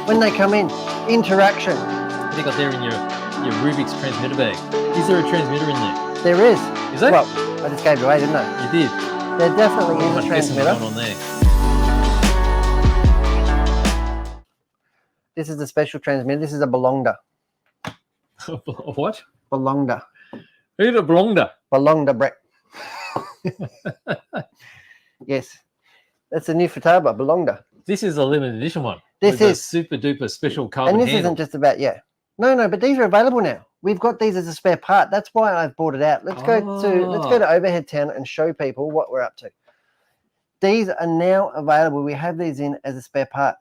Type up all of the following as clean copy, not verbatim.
when they come in. Interaction. What do you got there in your Rubik's transmitter bag? Is there a transmitter in there? There is. Is there? Well, I just gave it away, didn't I? You did. There definitely is a Much guessing transmitter. going on there. This is the special transmitter. This is a Belonga. What? Belonga. Who's a Belonga? Belonga, Brett. Yes. That's the new Futaba Belonga. This is a limited edition one. This with a is. super duper special carbon And this handle. isn't just about, No, but these are available now. We've got these as a spare part. That's why I've bought it out. Let's go to Overhead Town and show people what we're up to. These are now available. We have these in as a spare part,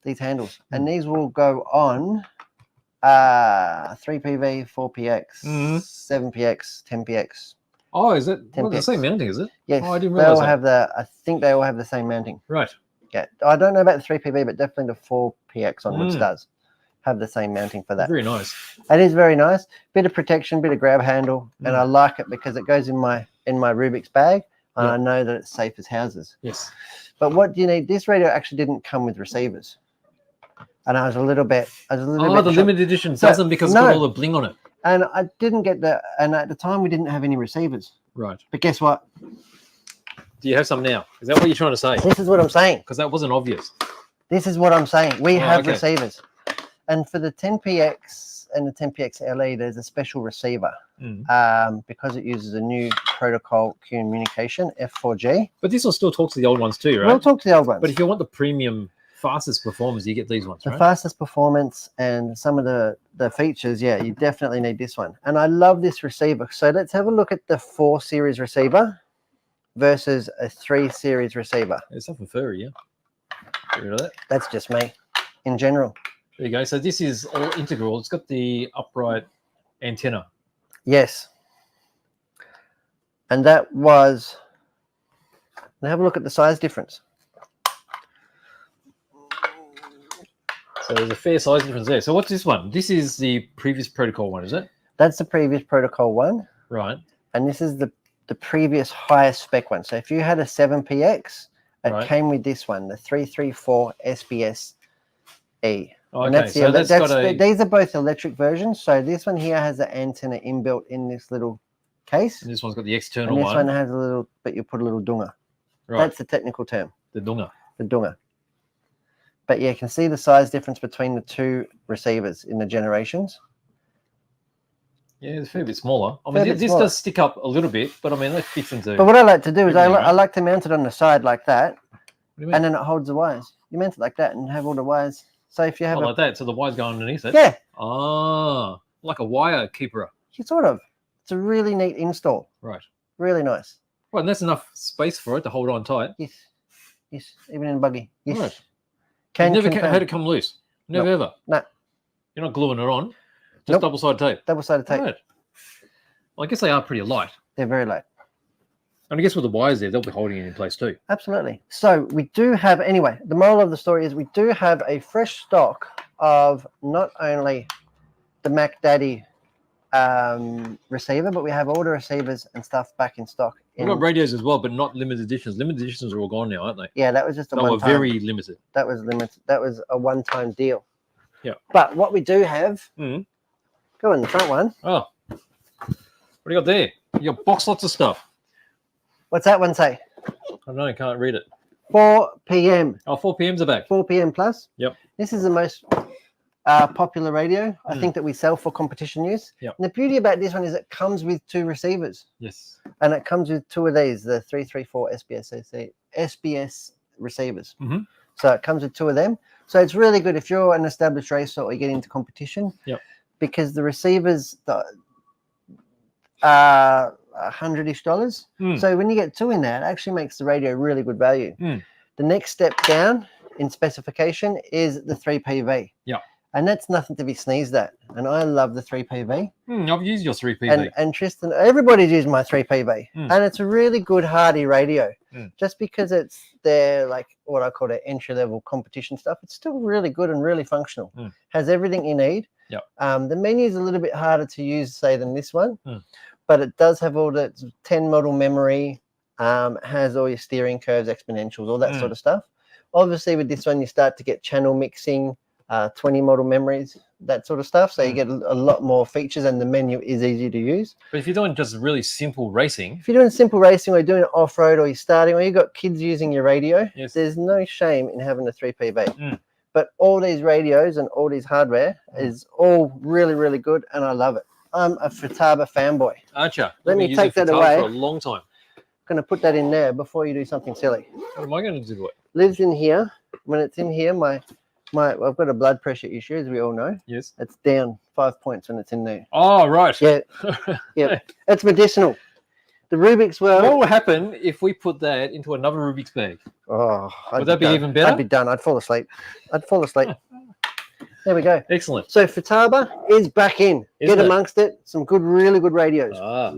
these handles. And these will go on 3PV, 4PX, 7PX, 10PX. Oh, is it? Well, the same mounting, is it? Yes. Oh, I didn't realize that. I think they all have the same mounting. Right. Yeah. I don't know about the 3PV, but definitely the 4PX onwards does have the same mounting for that. Very nice. It is very nice. Bit of protection, bit of grab handle, and I like it because it goes in my Rubik's bag, and I know that it's safe as houses. Yes. But what do you need? This radio actually didn't come with receivers, and I was a little bit. The limited edition doesn't because it's got all the bling on it. And I didn't get and at the time we didn't have any receivers. Right. But guess what? Do you have some now? Is that what you're trying to say? This is what I'm saying. Because that wasn't obvious. This is what I'm saying. We have receivers. And for the 10PX and the 10PX LE, there's a special receiver because it uses a new protocol communication, F4G. But this will still talk to the old ones too, right? We'll talk to the old ones. But if you want the premium fastest performance, you get these ones, the right? fastest performance and some of the features, you definitely need this one. And I love this receiver. So let's have a look at the 4 series receiver versus a 3 series receiver. It's something furry, yeah. Get rid of that. That's just me in general. There you go. So this is all integral. It's got the upright antenna. Yes. And that was, now have a look at the size difference. So there's a fair size difference there. So what's this one? This is the previous protocol one, is it? That's the previous protocol one. Right. And this is the previous highest spec one. So if you had a 7PX, it came with this one, the 334 SBS-E. Okay, and that's, so these are both electric versions. So this one here has the antenna inbuilt in this little case. And this one's got the external and this one has a little, but you put a little dunga. Right. That's the technical term. The dunga. The dunga. But yeah, you can see the size difference between the 2 receivers in the generations. Yeah, it's a fair bit smaller. I mean, this does stick up a little bit, but I mean, that fits into... But what I like to do is I like to mount it on the side like that, and then it holds the wires. You mount it like that and have all the wires. So if you have like that, so the wire's going underneath it? Yeah. Ah, like a wire keeper. Sort of. It's a really neat install. Right. Really nice. Right, and that's enough space for it to hold on tight. Yes. Yes, even in a buggy. Yes. Right. You never had it come loose? Never ever? No. You're not gluing it on? Just double-sided tape? Double-sided tape. Right. Well, I guess they are pretty light. They're very light. And I guess with the wires there, they'll be holding it in place too. Absolutely. So we do have, anyway, the moral of the story is we do have a fresh stock of not only the Mac Daddy receiver, but we have all the receivers and stuff back in stock. We've got radios as well, but not limited editions. Limited editions are all gone now, aren't they? Yeah, that was just a one-time. They were very limited. That was limited. That was a one-time deal. Yeah. But what we do have, go in the front one. Oh, what do you got there? You got box lots of stuff. What's that one say? I don't know, I can't read it. 4 p.m. Oh, 4 p.m.'s are back. 4 p.m. plus. Yep. This is the most popular radio, I think, that we sell for competition use. Yep. And the beauty about this one is it comes with 2 receivers. Yes. And it comes with 2 of these, the 334 SBS receivers. So it comes with 2 of them. So it's really good if you're an established racer or you get into competition. Yep. Because the receivers are $100-ish. So when you get 2 in there, it actually makes the radio really good value. The next step down in specification is the 3PV. Yeah. And that's nothing to be sneezed at. And I love the 3PV. I've used your 3PV. And Tristan, everybody's using my 3PV. And it's a really good, hardy radio. Just because it's their, like, what I call their entry-level competition stuff, it's still really good and really functional. Has everything you need. Yep. The menu is a little bit harder to use, say, than this one. But it does have all the 10 model memory, has all your steering curves, exponentials, all that sort of stuff. Obviously, with this one, you start to get channel mixing, 20 model memories, that sort of stuff. So you get a lot more features, and the menu is easy to use. But if you're doing just really simple racing, If you're doing simple racing, or you're doing it off-road, or you're starting, or you've got kids using your radio, yes. there's no shame in having a 3PV. Mm. But all these radios and all these hardware is all really, really good, and I love it. I'm a Futaba fanboy. aren't you? Let me You've been take that using Futaba away. for a long time. I'm going to put that in there before you do something silly. What am I going to do to it? Lives in here. When it's in here, I've got a blood pressure issue, as we all know. Yes. It's down 5 points when it's in there. Oh, right. Yeah, yeah. It's medicinal. The Rubik's World. What will happen if we put that into another Rubik's bag? Oh, Would that be done. even better? I'd be done. I'd fall asleep. There we go. Excellent. So Futaba is back in. Isn't Get it? amongst it. Some good, really good radios. Ah.